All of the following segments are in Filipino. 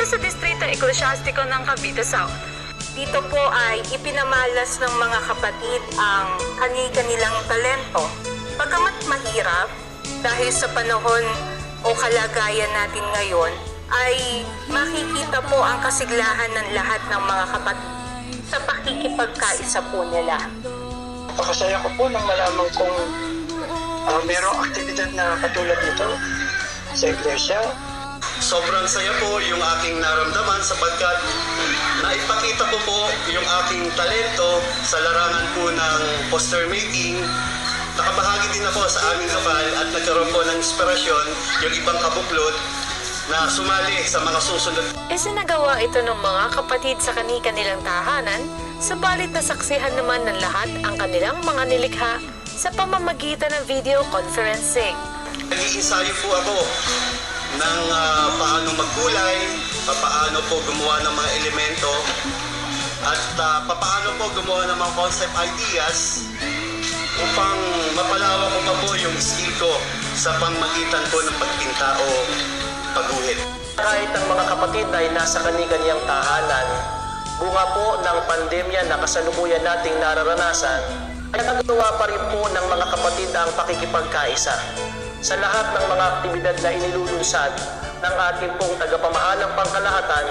dito sa Distrito Eklesyastiko ng Cavite South. Dito po ay ipinamalas ng mga kapatid ang kanilang talento. Pagamat mahirap, dahil sa panahon o kalagayan natin ngayon, ay makikita po ang kasiglahan ng lahat ng mga kapatid sa pakikipagkaisa po nila. Napakasaya ko po nang malaman kung mayroong aktibidad na katulad nito sa iglesia. Sobrang saya po yung aking naramdaman sapagkat naipakita ko po yung aking talento sa larangan po ng poster making. Nakabahagi din ako sa aming lokal at nagkaroon po ng inspirasyon yung ibang kabuklod na sumali sa mga susunod. Isinagawa ito ng mga kapatid sa kanilang tahanan, subalit nasaksihan naman ng lahat ang kanilang mga nilikha sa pamamagitan ng video conferencing. Nag-iinsayo po ako ng paano magkulay, paano po gumawa ng mga elemento, at paano po gumawa ng mga concept ideas upang mapalawak ko pa po yung skill ko sa pamamagitan po ng pagpinta o pagguhit. Kahit ang mga kapatid ay nasa kani-kaniyang tahanan, bunga po ng pandemya na kasalukuyan nating nararanasan, ay nagagawa pa rin po ng mga kapatid ang pakikipagkaisa sa lahat ng mga aktibidad na inilulunsad ng ating pong tagapamahalang pangkalahatan,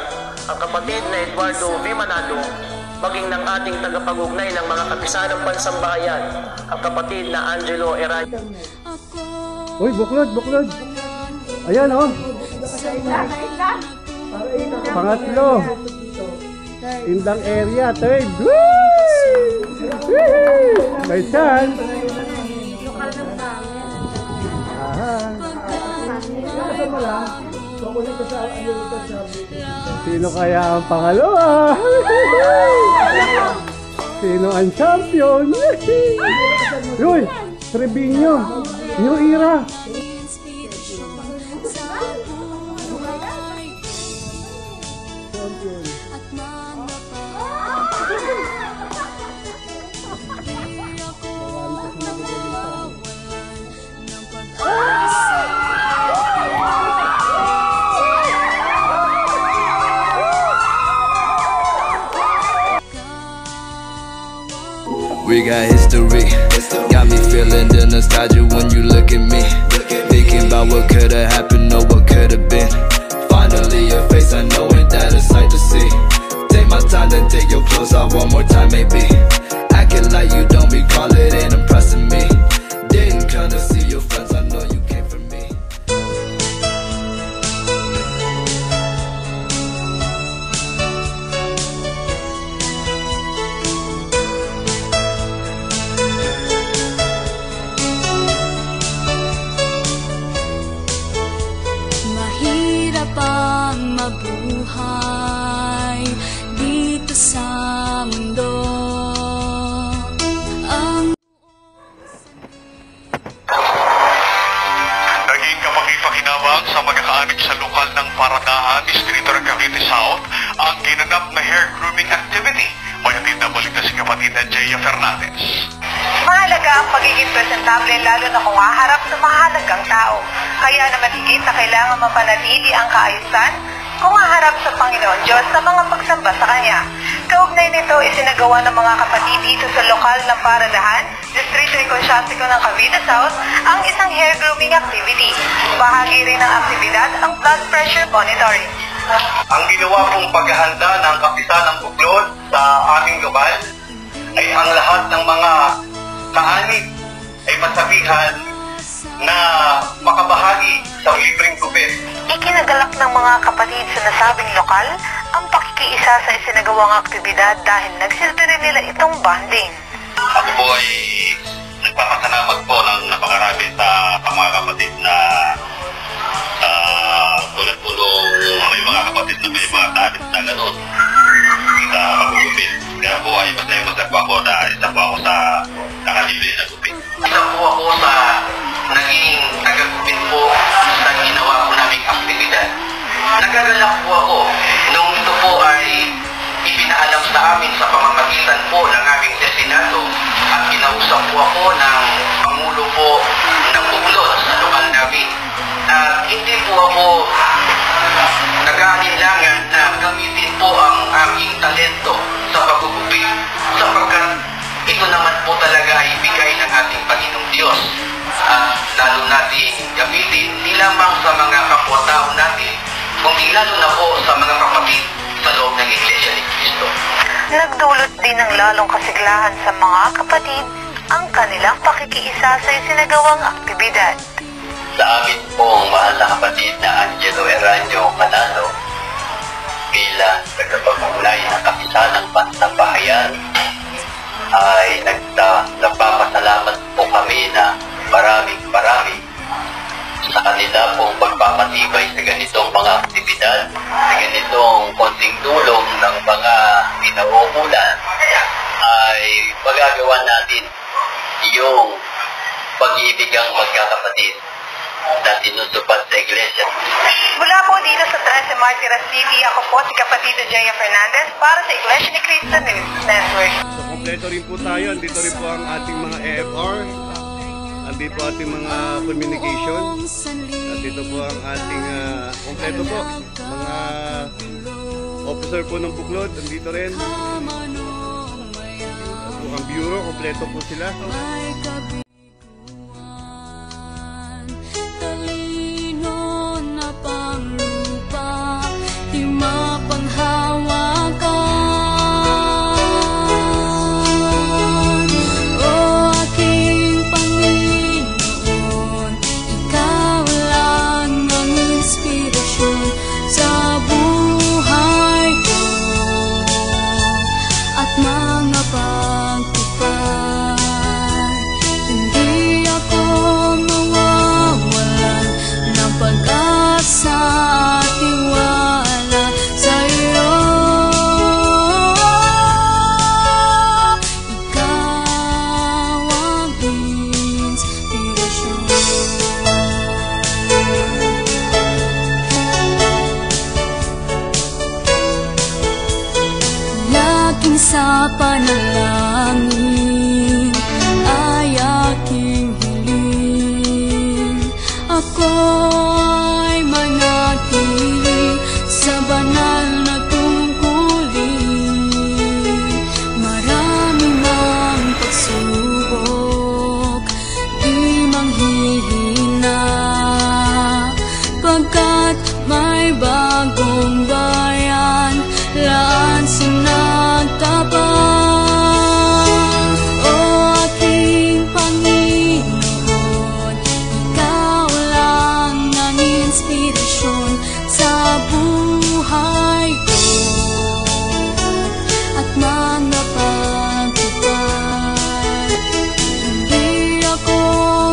ang kapatid na Eduardo V. Manalo, maging ng ating tagapag-ugnay ng mga kapisanang pansambahayan, ang kapatid na Angelo Erayo. Uy, buklod! Ayan oh! Pangatlo! Indang area, third! May chance! Sino kaya ang pangalawa? Sino ang champion? Uy! Trevino! New era! We got history, got me feeling the nostalgia when you look at me. Thinking about what could've happened or what could've been. Finally your face, I know it, that a sight to see. Take my time, then take your clothes off one more time maybe. Acting like you don't recall it, ain't impressing me. Didn't come to see your friends, I know you came for me. Mabuhay dito sa mundo. Naging kapaki-pakinabang sa magkakaanib sa lokal ng Paradahan, Distrito ng Cavite South, ang ginanap na hair grooming activity. May atid na balik na si kapatid na Jaya Fernandez. Mahalaga ang pagiging presentable lalo na kung haharap sa mahalagang tao. Kaya naman higit na kailangan mapanatili ang kaayusan kung haharap sa Panginoon Diyos sa mga pagsamba sa Kanya. Kaugnay nito, isinagawa ng mga kapatid dito sa lokal ng Paradahan, Distrito Eklesyastiko ng Cavite South, ang isang hair grooming activity. Bahagi rin ng aktibidad ang blood pressure monitoring. Ang ginawa kong paghahanda ng kapisanang buklod sa aming lugar ay ang lahat ng mga kaanib ay masabihan na makabahagi sa libreng gupit. Ikinagalak ng mga kapatid sa nasabing lokal ang pakikiisa sa isinagawang aktibidad dahil nagsilbi rin nila itong bonding. Ako po ay nagpapasalamat po ng napakarami sa mga kapatid na tulad po nung may mga kapatid na may mga talit na gano'n sa pagugupit. Kaya po ay masaya magkakwa ko na isa po ako sa nakalibre na gupit. Isa po ako sa naging tagagupit po sa ginawa ko naming aktibidad. Nagagalak po ako nung ito po ay ipinaalam sa amin sa pamamagitan po ng aming destinado at kinausap po ako ng Pangulo po ng buklod sa lokal namin. At hindi po ako nag-aalinlangan natin gamitin di lamang sa mga kapwa-tao natin, kundi lalo na po sa mga kapatid sa loob ng Iglesia ni Cristo. Nagdulot din ng lalong kasiglahan sa mga kapatid ang kanilang pakikiisa sa isinagawang aktibidad. Sa amin pong mahal na kapatid na Angelo Eranio Canano, bilang tagapag-ugnay ng kapisanang Pantabahayan, ay nagpapasalamat po kami na maraming sa kanila pong pagpapatibay sa ganitong mga aktibidad, sa ganitong konting tulong ng mga pinauukulan, ay magagawa natin yung pag-iibigang magkakapatid na tinutupad sa iglesia. Mula po dito sa 13 Martires TV, ako po si Kapatida Jaya Fernandez para sa Iglesia ni Cristo News Network. So, kompleto rin po tayo. Andito rin po ang ating mga AFR. Andito po ating mga communication. Andito po ang ating kompleto po. Mga officer po ng Buklod. Andito rin. Ang bureau, kompleto po sila. Sa panalangin ay aking hiling, ako'y manatili sa banal na tungkulin. Maraming ang pagsubok, di manghihina, pagkat may bagong bayan, laan sinagtapat. O aking Panginoon, ikaw lang ang inspirasyon sa buhay ko at mga pagtupad. Hindi ako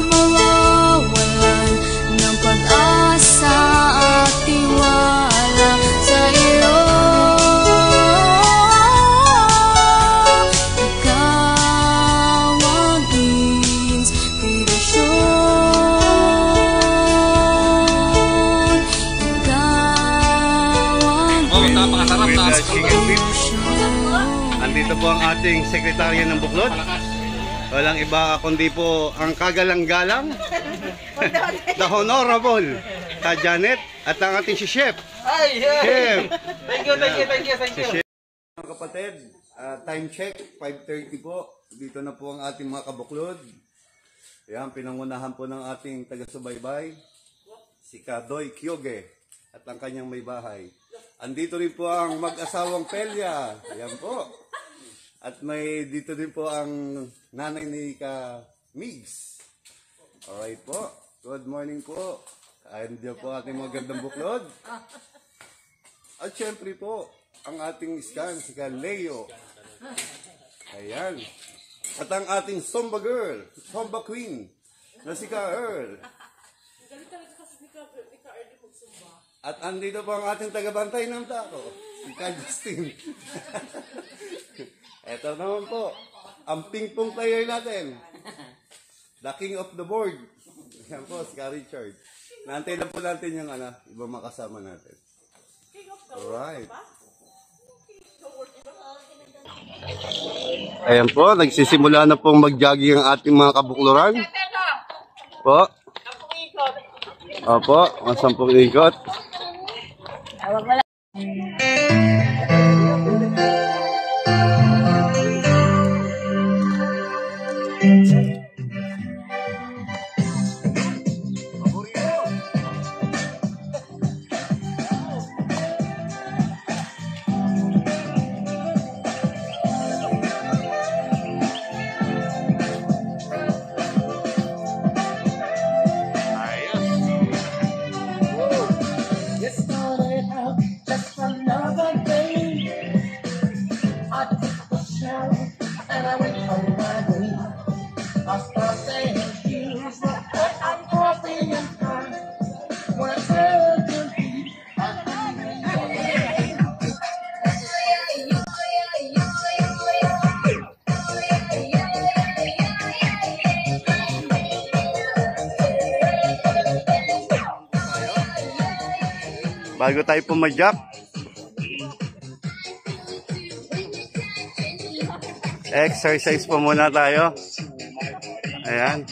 mawawalan ng pag-asa at tiwala sa iyo. Andito po ang ating sekretarya ng Buklod. Walang iba kundi po ang kagalang-galang, the Honorable Ka Janet, at ang ating si Chef. Chef! Thank you. Si Chef. Mga kapatid, time check, 5:30 po. Dito na po ang ating mga kabuklod. Ayan, pinangunahan po ng ating taga-subaybay, si Kadoy Kyoge, at ang kanyang may bahay. Andito rin po ang mag-asawang Pelia. Ayan po. At may dito din po ang nanay ni Ka Migs. Alright po. Good morning po. Andiyan po ating mga gandang buklod. At syempre po, ang ating scan, si Ka Leo. Ayan. At ang ating Zumba girl, Zumba queen, na si Ka Earl. At andito po ang ating tagabantay ng tao, si Ka Justin. Ito naman po, ang ping-pong player natin. The king of the board. Yan po, si Ka Richard. Naantay lang po natin yung ibang makasama natin. Alright. Ayan po, nagsisimula na pong mag-jogging ang ating mga kabukluran. Po. Opo, ang 10 ikot. Bago tayo pumadyak. Exercise po muna tayo. Ayan.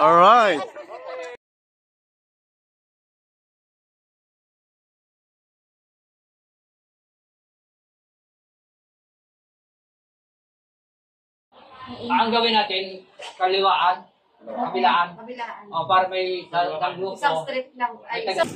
All right. Ang gawin natin, kaliwaan, kabilaan. O, para may grupo. Isang strip lang. Ay, isang...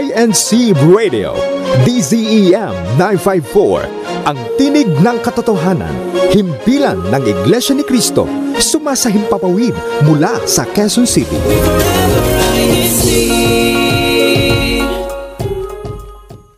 INC Radio, DZEM 954, ang tinig ng katotohanan, himpilan ng Iglesia ni Cristo, sumasahimpapawid mula sa Quezon City.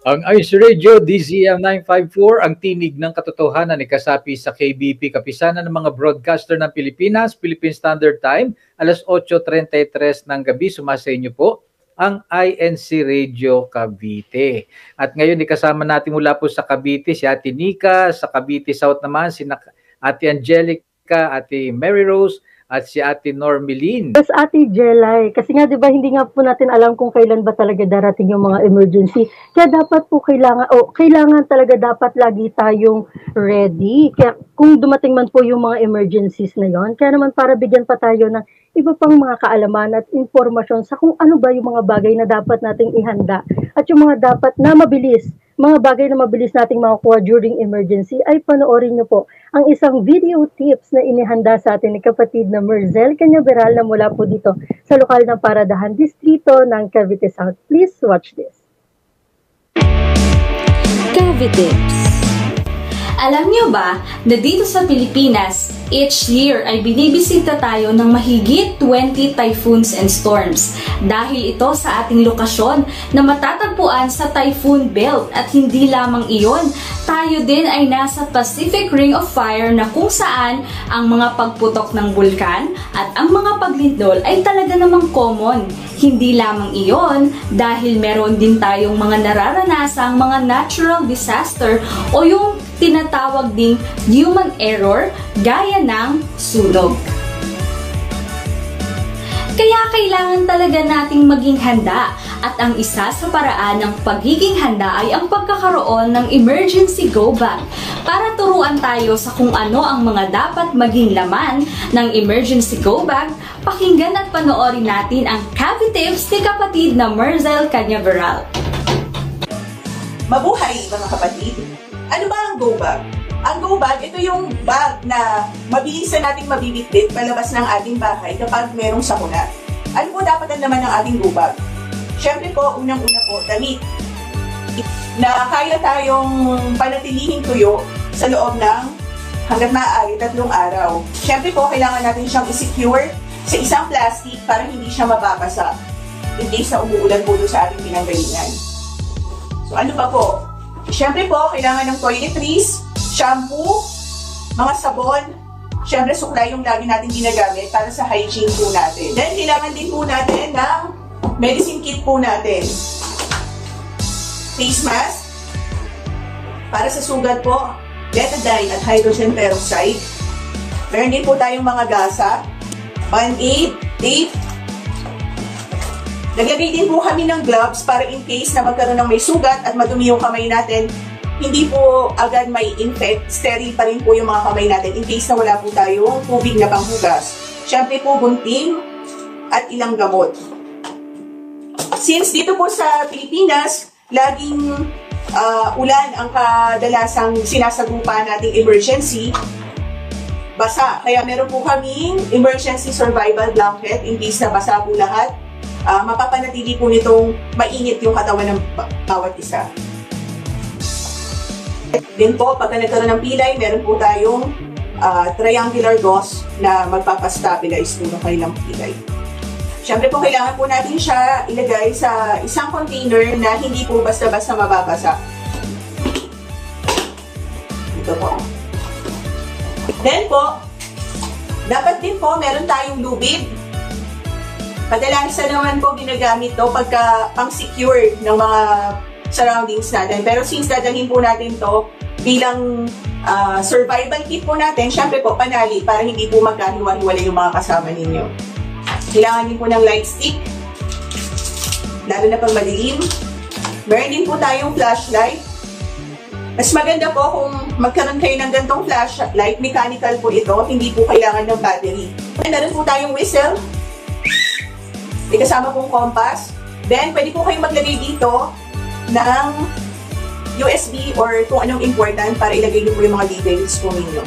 Ang INC Radio, DZEM 954, ang tinig ng katotohanan ay kasapi sa KBP, Kapisanan ng mga Broadcaster ng Pilipinas, Philippine Standard Time, alas 8:33 ng gabi. Sumasa inyo po ang INC Radio Cavite. At ngayon, kasama natin mula po sa Cavite, si Ate Nika, sa Cavite South naman, si Ate Angelica, Ate Mary Rose, at si Ate Normeline. Yes, Ate Jelay. Kasi nga, di ba, hindi nga po natin alam kung kailan ba talaga darating yung mga emergency. Kaya dapat po kailangan talaga dapat lagi tayong ready. Kaya kung dumating man po yung mga emergencies na yon, kaya naman para bigyan pa tayo ng iba pang mga kaalaman at informasyon sa kung ano ba yung mga bagay na dapat nating ihanda at yung mga dapat na mabilis. Mga bagay na mabilis nating makukuha during emergency ay panoorin nyo po ang isang video tips na inihanda sa atin ni kapatid na Merzel Cañaveral na mula po dito sa lokal ng Paradahan Distrito ng Cavite South. Please watch this. Cavite Tips. Alam niyo ba na dito sa Pilipinas, each year ay binibisita tayo ng mahigit 20 typhoons and storms dahil ito sa ating lokasyon na matatagpuan sa typhoon belt at hindi lamang iyon, tayo din ay nasa Pacific Ring of Fire na kung saan ang mga pagputok ng bulkan at ang mga paglindol ay talaga namang common. Hindi lamang iyon dahil meron din tayong mga nararanasang mga natural disaster o yung tinatawag ding human error gaya ng sunog. Kaya kailangan talaga nating maging handa at ang isa sa paraan ng pagiging handa ay ang pagkakaroon ng emergency go bag. Para turuan tayo sa kung ano ang mga dapat maging laman ng emergency go bag, pakinggan at panoorin natin ang Cavite Tips ni kapatid na Merzel Cañaveral. Mabuhay mga kapatid! Ano ba ang go bag? Ang go bag, ito yung bag na mabilisan nating mabibitbit palabas ng ating bahay kapag merong sakuna. Ano po dapat ang laman ng ating go bag? Siyempre po, unang-una po, damit na kaya tayong panatilihing tuyo sa loob ng hanggat maaari 3 araw. Siyempre po, kailangan natin siyang i-secure sa isang plastic para hindi siya mababasa in case na umuulan po doon sa ating pinanggalingan. So ano pa po? Siyempre po, kailangan ng toiletries, shampoo, mga sabon, siyempre suklay yung lagi natin ginagamit para sa hygiene po natin. Then, kailangan din po natin ng medicine kit po natin. Face mask, para sa sugat po, betadine at hydrogen peroxide. Meron din po tayong mga gasa, band-aid, tape. Naglagay din po kami ng gloves para in case na magkaroon ng may sugat at madumi yung kamay natin, hindi po agad may infect, sterile pa rin po yung mga kamay natin in case na wala po tayong tubig na panghugas. Siyempre po gunting at ilang gamot. Since dito po sa Pilipinas, laging ulan ang kadalasang sinasagupa nating emergency, basa. Kaya meron po kaming emergency survival blanket in case na basa po lahat. Mapapanatili po nitong mainit yung katawan ng bawat isa. Din po, pagka nagkaroon ng pilay, meron po tayong triangular gauze na magpapastabilize po ng kanilang pilay. Siyempre po, kailangan po natin siya ilagay sa isang container na hindi po basta-basta mababasa. Ito po. Then po, dapat din po meron tayong lubid. Kadalasan naman po ginagamit to pagka pang-secure ng mga surroundings natin. Pero since dadalhin po natin to bilang survival kit po natin, syempre po panali para hindi po magkahiwa-hiwalay yung mga kasama ninyo. Kailangan din po ng light stick, lalo na pag madilim. Meron din po tayong flashlight. Mas maganda po kung magkaroon kayo ng gantong flashlight, mechanical po ito, hindi po kailangan ng battery. Meron po tayong whistle. May kasama pong compass. Then, pwede po kayong maglagay dito ng USB or kung anong important para ilagay niyo po yung mga details po ninyo.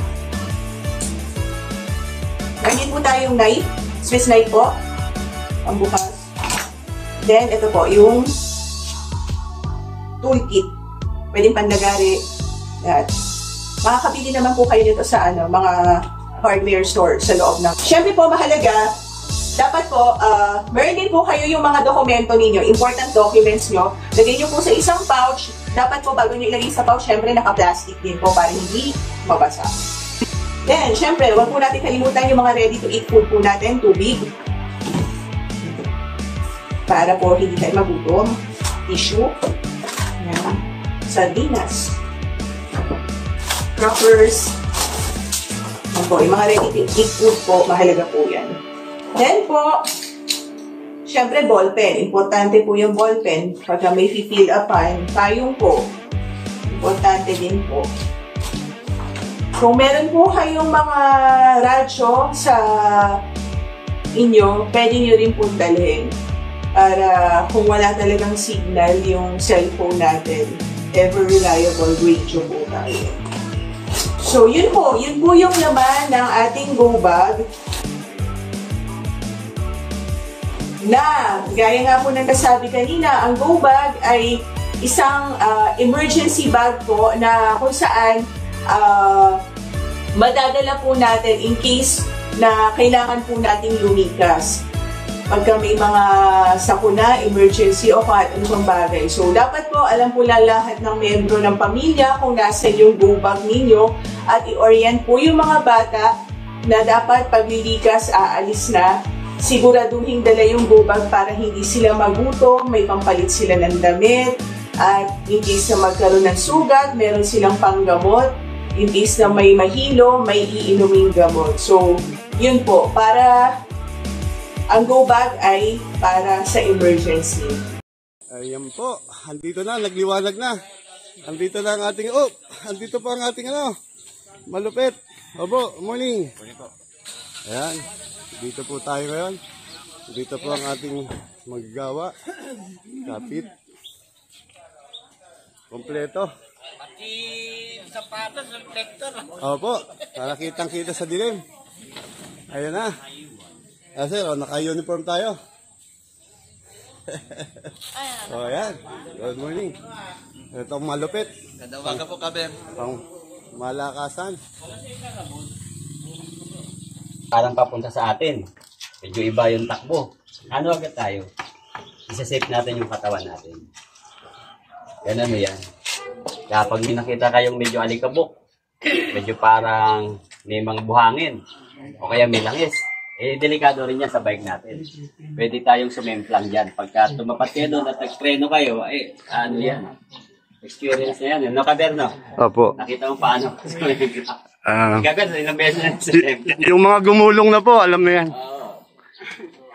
Meron po tayong knife, Swiss knife po, ang bukas. Then, ito po, yung toolkit. Pwedeng pandagari. Lahat. Makakabili naman po kayo nito sa mga hardware store sa loob ng. Siyempre po, mahalaga, dapat po, meron din po kayo yung mga dokumento ninyo, important documents nyo. Lagay nyo po sa isang pouch. Dapat po, bago nyo ilagay sa pouch, siyempre naka-plastic din po para hindi mabasa. Then, siyempre, huwag po natin kalimutan yung mga ready-to-eat food po natin, tubig. Para po hindi tayo magutom. Tissue. Yan. Sardinas. Crackers. Yan po, yung mga ready-to-eat food po, mahalaga po yan. Then po, syempre ballpen. Importante po yung ballpen. Pagka may fill upan, payong po. Importante din po. Kung meron po kayong mga radyo sa inyo, pwede nyo rin po dalhin. Para kung wala talagang signal yung cellphone natin, ever reliable radio po tayo. So yun po yung laman ng ating go bag. Na, gaya nga po ng nasabi kanina, ang go bag ay isang emergency bag po na kung saan madadala po natin in case na kailangan po nating lumikas. Pagka may mga sakuna, emergency o kahit anong bagay. So, dapat po alam po lahat ng membro ng pamilya kung nasa yung go bag ninyo at i-orient po yung mga bata na dapat pag lilikas, aalis na. Siguraduhin dala yung go bag para hindi sila magutom, may pampalit sila ng damit, at in case na magkaroon ng sugat, meron silang panggamot. In case na may mahilo, may iinuming gamot. So, yun po, para ang go bag ay para sa emergency. Ayan po, andito na, nagliwanag na. Andito na ang ating, andito po ang ating malupit. Opo, morning. Morning po. Ayan. Dito po tayo ngayon. Dito po ang ating magagawa. Kapit. Kompleto. Pati sapatos, reflector. Opo, para kitang-kita sa dilim. Ayan na. Sir, naka-uniform tayo. Ayan. Good morning. Ito ang malupit. Ganda po, Kaber. Pang malakasan. Parang papunta sa atin. Medyo iba yung takbo. Ano agad tayo? Isa-safe natin yung katawan natin. Ganun mo yan. Kaya pag nakita kayong medyo alikabok, medyo parang may mga buhangin, o kaya may langis, delikado rin yan sa bike natin. Pwede tayong sumemplang dyan. Pagka tumapat kayo doon at nagpreno kayo, ano yan? Experience na yan. No, Kaber, no? Opo. Nakita mo paano? Gagad, ilang beses na yung mga gumulong na po, alam na yan.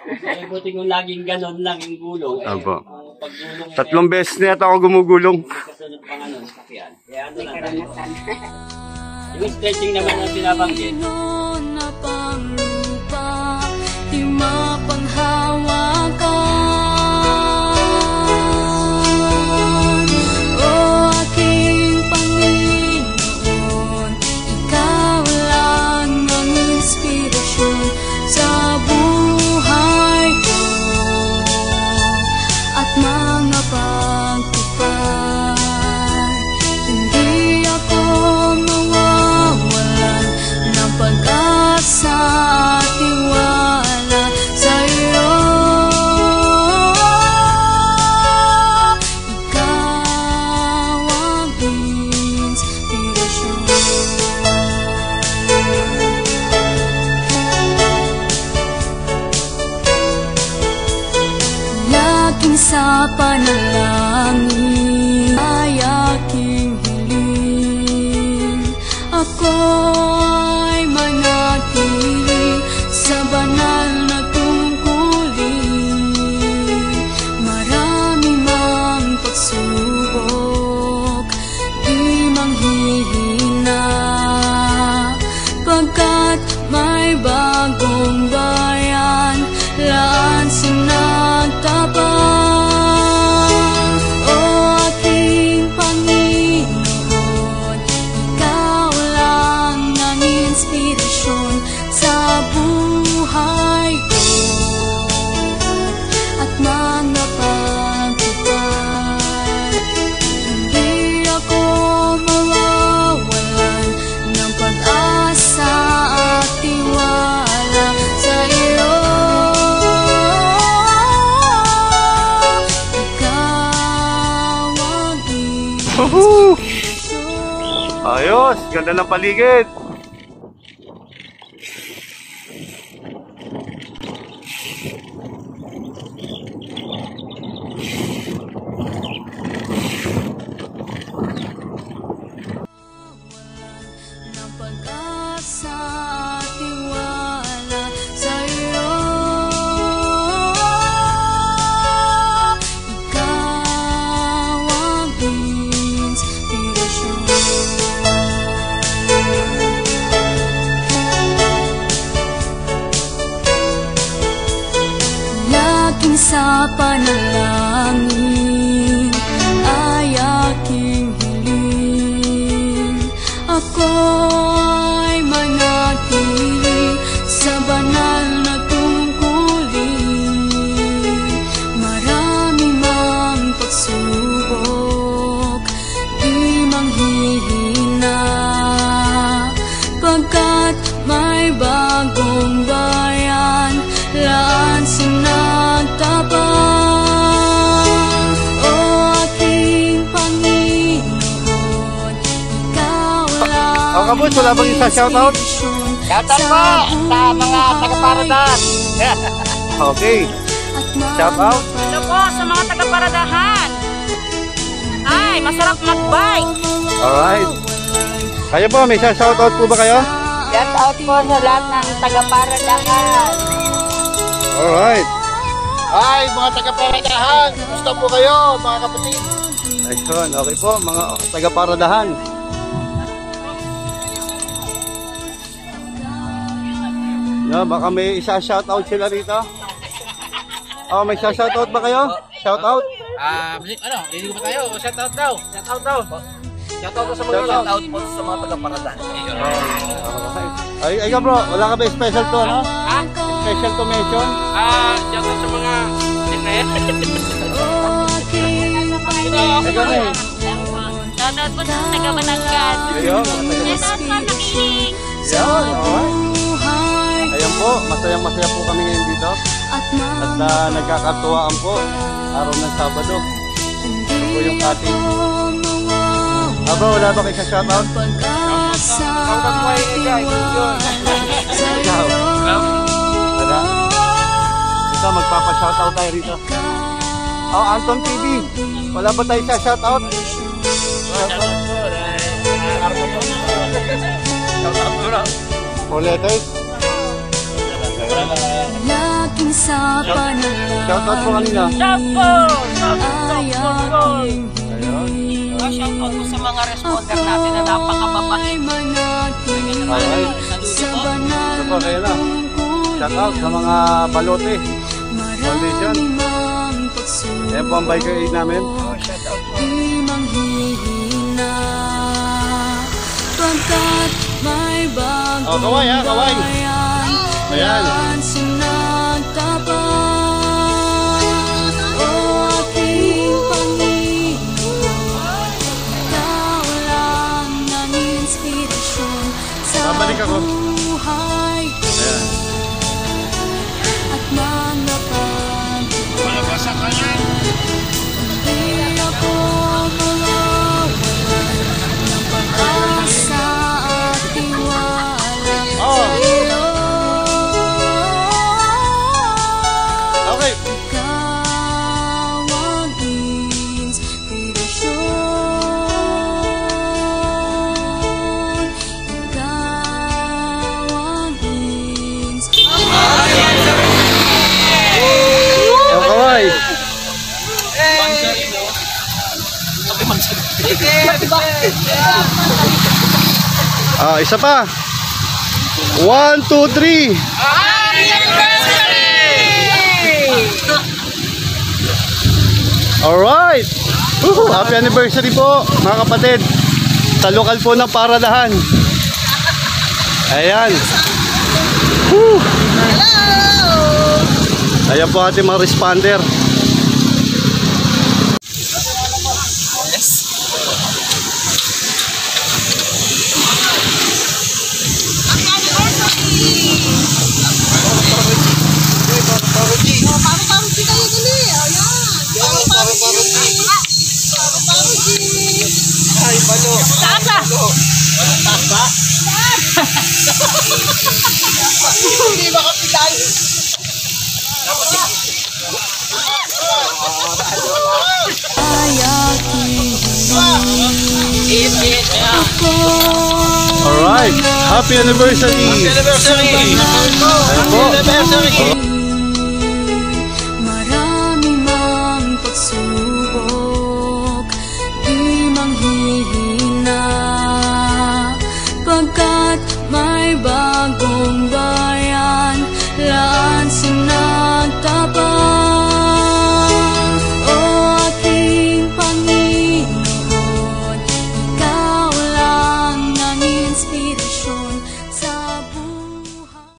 Kaya buti kung laging ganon lang yung gulong. Opo. 3 beses na yata ako gumugulong. Kasunod pang sakyan. Kaya ano lang tayo. Yung stretching naman ang binabanggit. Di mapanghawakan. Sa panalangin ay aking hiling, ako'y manatili sa banal na tungkulin. Marami mang pagsubok, di manghihina, pagkat may bagong bayan, laan sinagtapat. Ikaw lang boss. Ganda ng paligid. Sa panalangin ay aking hiling, ako'y manatili sa banal na tungkulin. Marami mang pagsubok, di manghihina, pagkat may bagong bayan, laan sinagtapang. O aking Panginoon, ikaw lang. Ang kabos, wala bang isa shoutout? Shoutout po sa mga taga-Paradahan. Okay. Shoutout. Ito po sa mga taga-Paradahan. Ay, masarap mag-bike. Alright. Kayo po, may shoutout po ba kayo? Shoutout po sa lahat ng taga-Paradahan. Alright. Ay, mga taga-Paradahan. Gusto po kayo, mga kapatid. Ayun, okay po, mga taga-Paradahan. No, baka may isa shoutout sila rito. Oh, may shoutout ba kayo? Shoutout? Hindi ko ba tayo? Shoutout daw. Shoutout daw. Shoutout sa mga shoutout po sa mga taga-Paradahan. Ay, bro, wala ka ba special to, ano? Ha? Special to mention? Shoutout sa mga signet. Ikaw na eh. Shoutout po sa taga-Batangas. Ayun, mga taga-Batangas. Shoutout po nakikinig. Yan, alright. Ayan po, masayang-masaya po kami ngayon dito. At nagkakatuwaan po, araw ng Sabado. Ito po yung ating... Bro, wala ba kayo sa shoutout? Shoutout po ay guys. Ikaw? Wala? Ito, magpapa-shoutout tayo rito. Oh, Anton TV. Wala ba tayo sa shoutout? Shoutout po. Shoutout po na. 4 letters? Shoutout po kanina. Shoutout po sa mga responder natin na napakababait. Alright. Ito po, kayo na. Shoutout sa mga balote. Foundation. Ayan po ang biker aid namin. Shoutout po. Oh, kaway ha, kaway. Ayan. Babalik ako. Ayan. Malabasa ka yan. Isa pa. 1, 2, 3. Alright. Happy anniversary po, mga kapatid. Sa lokal po ng Paradahan. Ayan. Ayan po ating mga responder. Taasa! Taas ba? Hindi ba kapitan? Alright, happy anniversary! Happy anniversary! Ayan po. Happy anniversary!